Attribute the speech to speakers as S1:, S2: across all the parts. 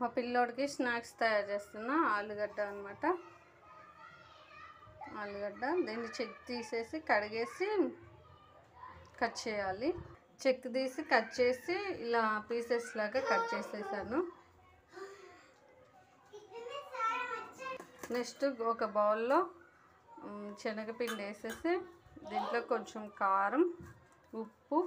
S1: మా పిల్లోడికి స్నాక్స్ తయారు చేస్తున్నా. ఆలుగడ్డ అనమాట. ఆలుగడ్డ దీన్ని చెక్ తీసేసి కడిగేసి కట్ చేయాలి. చెక్ తీసి కట్ చేసి ఇలా పీసెస్ లాగా కట్ చేసేసాను. నెక్స్ట్ ఒక బౌల్లో శనగపిండి వేసేసి దీంట్లో కొంచెం కారం, ఉప్పు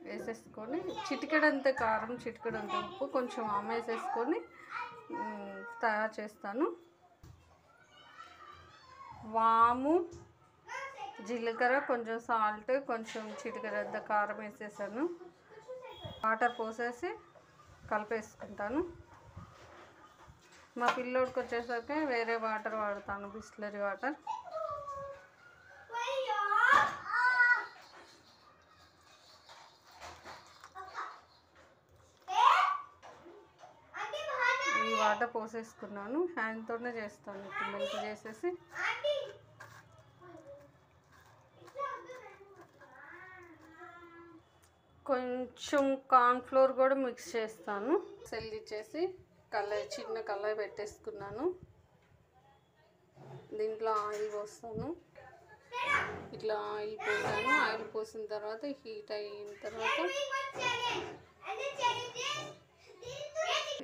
S1: వేసేసుకొని చిటికెడంత కారం, చిటికెడంత ఉప్పు, కొంచెం వేసేసుకొని తయారు చేస్తాను. వాము, జీలకర్ర, కొంచెం సాల్ట్, కొంచెం చిటికెడంత కారం వేసేసాను. వాటర్ పోసేసి కలిపేసుకుంటాను. మా పిల్లోడికి వచ్చేసరికి వేరే వాటర్ వాడతాను, బిస్లరీ వాటర్. ఈ వాటర్ పోసేసుకున్నాను. హ్యాండ్తోనే చేస్తాను. ఇప్పుడు మెల్ట్ చేసేసి కొంచెం కార్న్ఫ్లోర్ కూడా మిక్స్ చేస్తాను. సెల్ ఇచ్చేసి చిన్న కళాయి పెట్టేసుకున్నాను. దీంట్లో ఆయిల్ పోస్తాను. ఇట్లా ఆయిల్ పోసాను. ఆయిల్ పోసిన తర్వాత హీట్ అయిన తర్వాత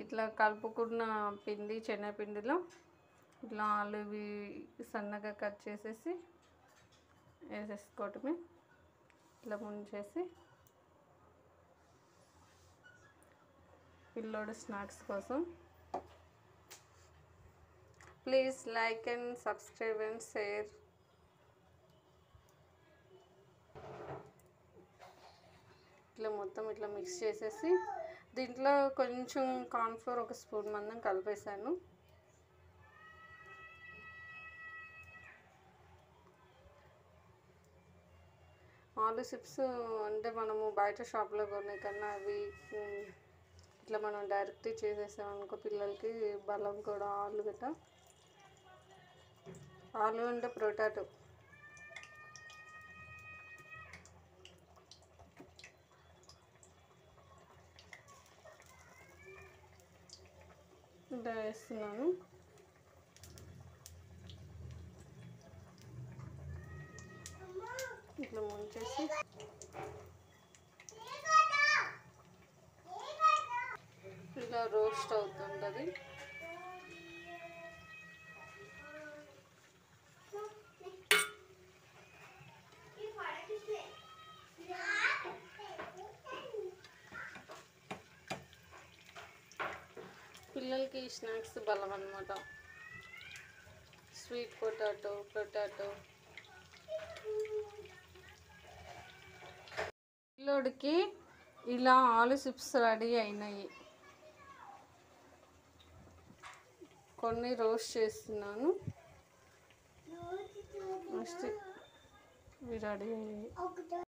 S1: ఇట్లా కలుపుకున్న పిండి, శనగపిండిలో ఇట్లా ఆలువి సన్నగా కట్ చేసేసి వేసేసుకోవటమే. ఇట్లా ముంచేసి పిల్లోడు స్నాక్స్ కోసం. Please like and subscribe and share. ఇట్లా మొత్తం ఇట్లా మిక్స్ చేసేసి దీంట్లో కొంచెం కార్న్ఫ్లోర్ ఒక స్పూన్ మందం కలిపేసాను. ఆలు చిప్స్ అంటే మనము బయట షాప్లో కొనే కన్నా అవి ఇట్లా మనం డైరెక్ట్ చేసేసామనుకో పిల్లలకి బలం కూడా. ఆలుగడ్డ, ఆలు అంటే పొటాటో. ఇలా వేస్తున్నాను. ఇట్లా ముంచేసి ఇలా రోస్ట్ అవుతుంటుంది. పిల్లలకి స్నాక్స్ బలం అన్నమాట. Sweet potato. పిల్లోడికి ఇలా ఆలు చిప్స్ రెడీ అయినాయి. కొన్ని రోస్ట్ చేస్తున్నాను. నెక్స్ట్ ఇవి రెడీ అయ్యాయి.